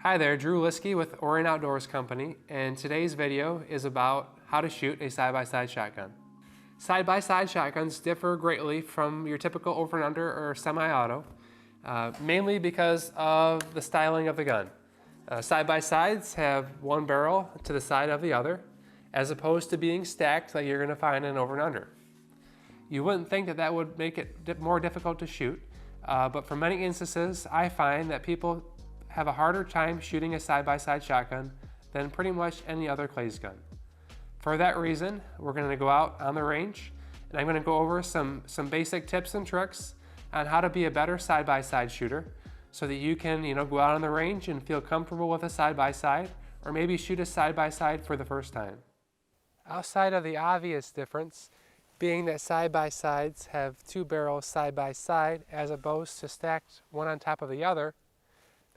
Hi there, Drew Liskey with Orion Outdoors Company, and today's video is about how to shoot a side-by-side shotgun. Side-by-side shotguns differ greatly from your typical over and under or semi-auto, mainly because of the styling of the gun. Side-by-sides have one barrel to the side of the other, as opposed to being stacked like you're going to find in an over and under. You wouldn't think that that would make it more difficult to shoot, but for many instances, I find that people have a harder time shooting a side-by-side shotgun than pretty much any other clays gun. For that reason, we're going to go out on the range, and I'm going to go over some basic tips and tricks on how to be a better side-by-side shooter so that you can go out on the range and feel comfortable with a side-by-side, or maybe shoot a side-by-side for the first time. Outside of the obvious difference being that side-by-sides have two barrels side-by-side as opposed to stacked one on top of the other,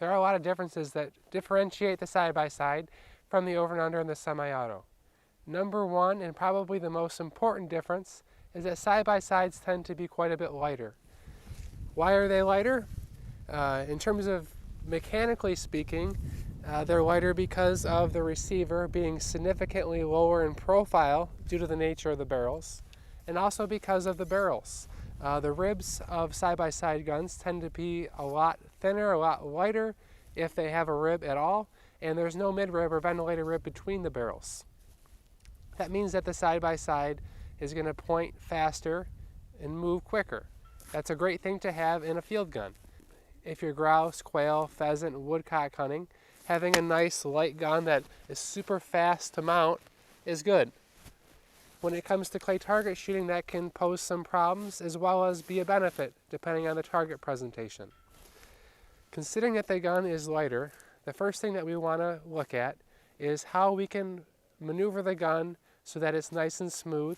there are a lot of differences that differentiate the side-by-side from the over and under and the semi-auto. Number one, and probably the most important difference, is that side-by-sides tend to be quite a bit lighter. Why are they lighter? In terms of mechanically speaking, they're lighter because of the receiver being significantly lower in profile due to the nature of the barrels, and also because of the barrels. The ribs of side-by-side guns tend to be a lot thinner, a lot lighter if they have a rib at all, and there's no mid-rib or ventilator rib between the barrels. That means that the side-by-side is going to point faster and move quicker. That's a great thing to have in a field gun. If you're grouse, quail, pheasant, woodcock hunting, having a nice light gun that is super fast to mount is good. When it comes to clay target shooting, that can pose some problems as well as be a benefit depending on the target presentation. Considering that the gun is lighter, the first thing that we want to look at is how we can maneuver the gun so that it's nice and smooth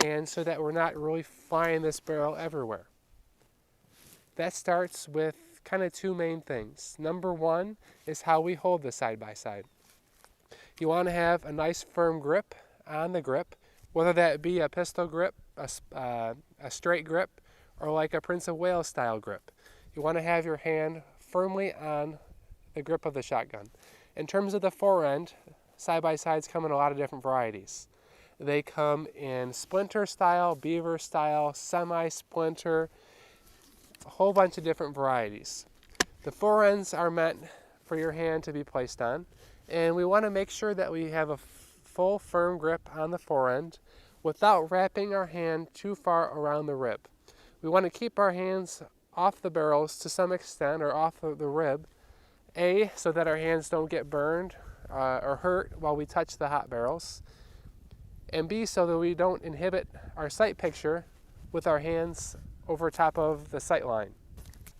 and so that we're not really flying this barrel everywhere. That starts with kind of two main things. Number one is how we hold the side-by-side. You want to have a nice firm grip on the grip, whether that be a pistol grip, a straight grip, or like a Prince of Wales style grip. You want to have your hand firmly on the grip of the shotgun. In terms of the forend, side-by-sides come in a lot of different varieties. They come in splinter style, beaver style, semi-splinter, a whole bunch of different varieties. The forends are meant for your hand to be placed on, and we want to make sure that we have a full firm grip on the forend without wrapping our hand too far around the rib. We want to keep our hands off the barrels to some extent, or off the rib, A, so that our hands don't get burned or hurt while we touch the hot barrels, and B, so that we don't inhibit our sight picture with our hands over top of the sight line.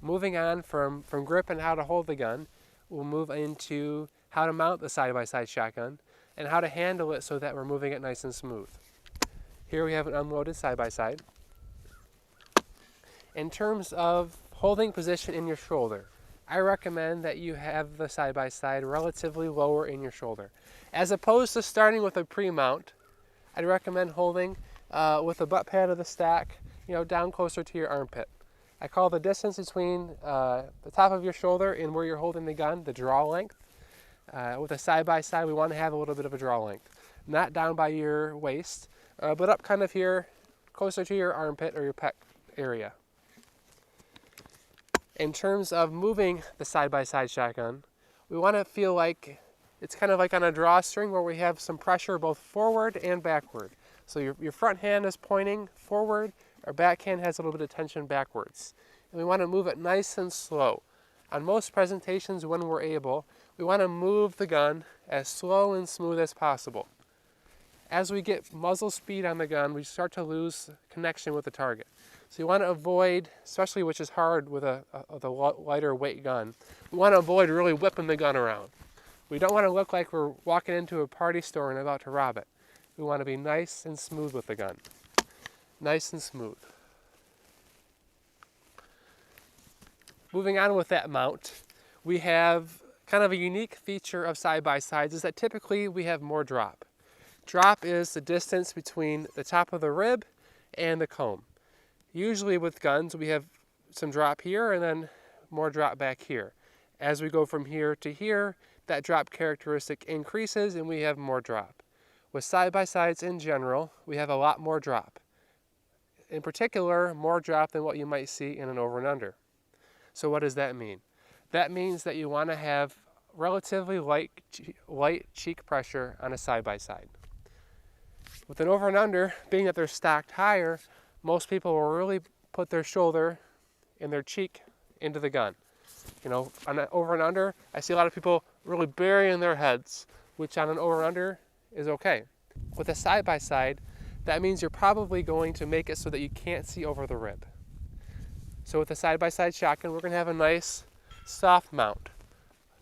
Moving on from grip and how to hold the gun, we'll move into how to mount the side-by-side shotgun and how to handle it so that we're moving it nice and smooth. Here we have an unloaded side-by-side. In terms of holding position in your shoulder, I recommend that you have the side-by-side relatively lower in your shoulder. As opposed to starting with a pre-mount, I'd recommend holding with the butt pad of the stack, down closer to your armpit. I call the distance between the top of your shoulder and where you're holding the gun the draw length. With a side-by-side, we want to have a little bit of a draw length. Not down by your waist, but up kind of here, closer to your armpit or your pec area. In terms of moving the side-by-side shotgun, we want to feel like it's kind of like on a drawstring where we have some pressure both forward and backward. So your front hand is pointing forward, our back hand has a little bit of tension backwards. And we want to move it nice and slow. On most presentations, when we're able, we want to move the gun as slow and smooth as possible. As we get muzzle speed on the gun, we start to lose connection with the target. So you want to avoid, especially which is hard with a lighter weight gun, we want to avoid really whipping the gun around. We don't want to look like we're walking into a party store and about to rob it. We want to be nice and smooth with the gun. Nice and smooth. Moving on with that mount, we have kind of a unique feature of side-by-sides is that typically we have more drop. Drop is the distance between the top of the rib and the comb. Usually with guns we have some drop here and then more drop back here. As we go from here to here, that drop characteristic increases and we have more drop. With side-by-sides in general, we have a lot more drop. In particular, more drop than what you might see in an over and under. So what does that mean? That means that you want to have relatively light cheek pressure on a side-by-side. With an over and under, being that they're stacked higher, most people will really put their shoulder and their cheek into the gun. You know, on an over and under, I see a lot of people really burying their heads, which on an over and under is okay. With a side-by-side, that means you're probably going to make it so that you can't see over the rib. So with a side-by-side shotgun, we're going to have a nice soft mount.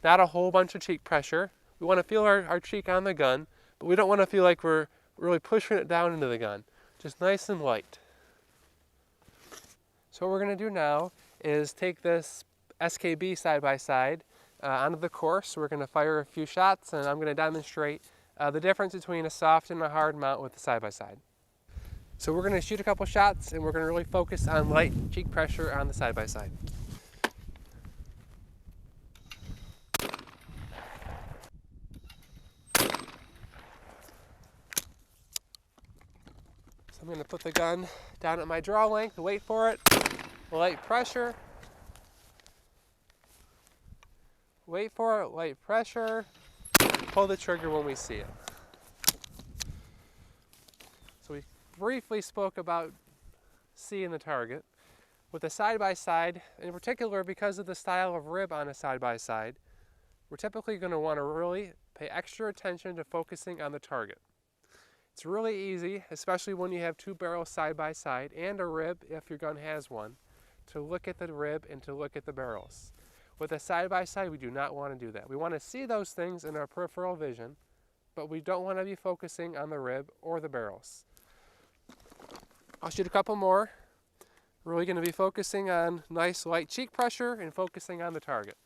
Not a whole bunch of cheek pressure. We want to feel our cheek on the gun, but we don't want to feel like we're really pushing it down into the gun. Just nice and light. So what we're going to do now is take this SKB side-by-side onto the course. We're going to fire a few shots, and I'm going to demonstrate the difference between a soft and a hard mount with the side-by-side. So we're going to shoot a couple shots, and we're going to really focus on light cheek pressure on the side-by-side. So I'm going to put the gun down at my draw length, wait for it, light pressure, wait for it, light pressure, pull the trigger when we see it. So we briefly spoke about seeing the target. With a side-by-side, in particular because of the style of rib on a side-by-side, we're typically going to want to really pay extra attention to focusing on the target. It's really easy, especially when you have two barrels side-by-side and a rib, if your gun has one, to look at the rib and to look at the barrels. With a side-by-side, we do not want to do that. We want to see those things in our peripheral vision, but we don't want to be focusing on the rib or the barrels. I'll shoot a couple more. We're really going to be focusing on nice light cheek pressure and focusing on the target.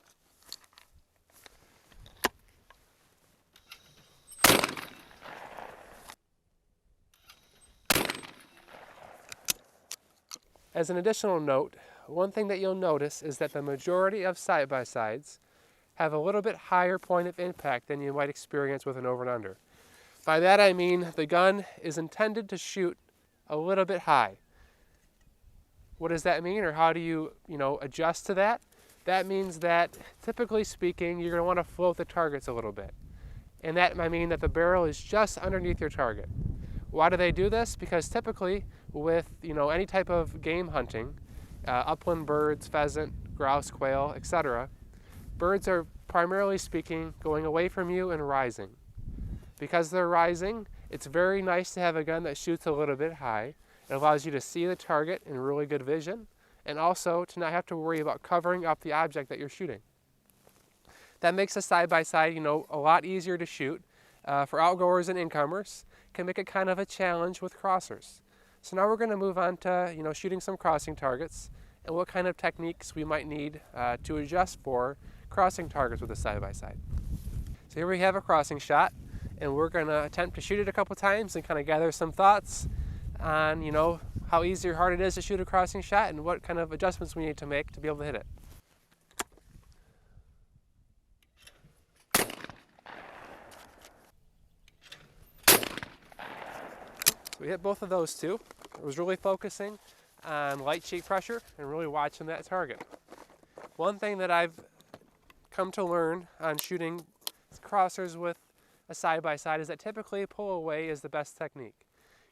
As an additional note, one thing that you'll notice is that the majority of side-by-sides have a little bit higher point of impact than you might experience with an over and under. By that I mean the gun is intended to shoot a little bit high. What does that mean, or how do you adjust to that? That means that, typically speaking, you're going to want to float the targets a little bit. And that might mean that the barrel is just underneath your target. Why do they do this? Because typically with any type of game hunting, upland birds, pheasant, grouse, quail, etc., birds are primarily speaking going away from you and rising. Because they're rising, it's very nice to have a gun that shoots a little bit high. It allows you to see the target in really good vision, and also to not have to worry about covering up the object that you're shooting. That makes a side-by-side, a lot easier to shoot for outgoers and incomers. Can make it kind of a challenge with crossers. So now we're going to move on to shooting some crossing targets and what kind of techniques we might need to adjust for crossing targets with a side-by-side. So here we have a crossing shot, and we're going to attempt to shoot it a couple times and kind of gather some thoughts on how easy or hard it is to shoot a crossing shot and what kind of adjustments we need to make to be able to hit it. We hit both of those two. I was really focusing on light cheek pressure and really watching that target. One thing that I've come to learn on shooting crossers with a side-by-side is that typically pull away is the best technique.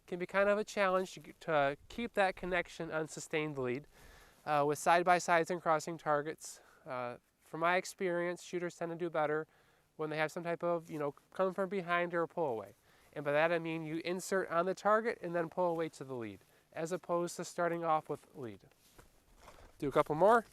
It can be kind of a challenge to keep that connection on sustained lead. With side-by-sides and crossing targets, from my experience, shooters tend to do better when they have some type of, come from behind or pull away. And by that I mean you insert on the target and then pull away to the lead, as opposed to starting off with lead. Do a couple more.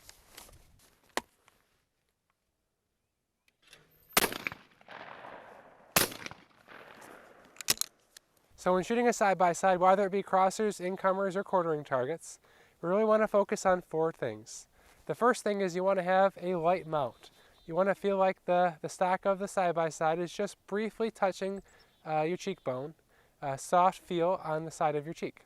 So when shooting a side-by-side, whether it be crossers, incomers, or quartering targets, we really want to focus on four things. The first thing is you want to have a light mount. You want to feel like the stock of the side-by-side is just briefly touching your cheekbone, a soft feel on the side of your cheek.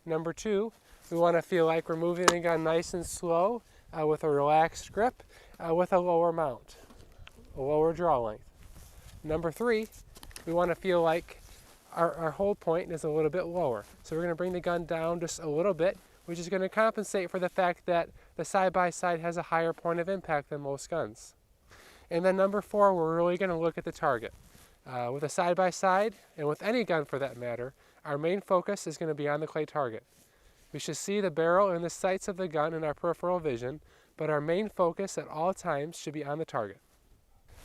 Number two, we want to feel like we're moving the gun nice and slow with a relaxed grip, with a lower mount, a lower draw length. Number 3, we want to feel like our hold point is a little bit lower. So we're going to bring the gun down just a little bit, which is going to compensate for the fact that the side-by-side has a higher point of impact than most guns. And then number 4, we're really going to look at the target. With a side-by-side, and with any gun for that matter, our main focus is going to be on the clay target. We should see the barrel and the sights of the gun in our peripheral vision, but our main focus at all times should be on the target.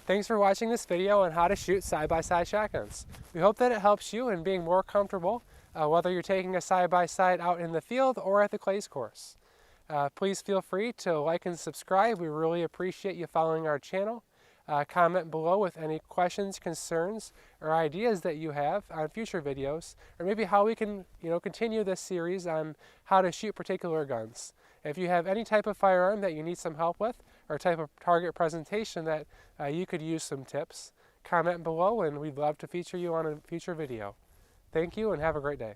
Thanks for watching this video on how to shoot side-by-side shotguns. We hope that it helps you in being more comfortable, whether you're taking a side-by-side out in the field or at the clays course. Please feel free to like and subscribe. We really appreciate you following our channel. Comment below with any questions, concerns, or ideas that you have on future videos, or maybe how we can continue this series on how to shoot particular guns. If you have any type of firearm that you need some help with, or type of target presentation that you could use some tips, comment below and we'd love to feature you on a future video. Thank you and have a great day.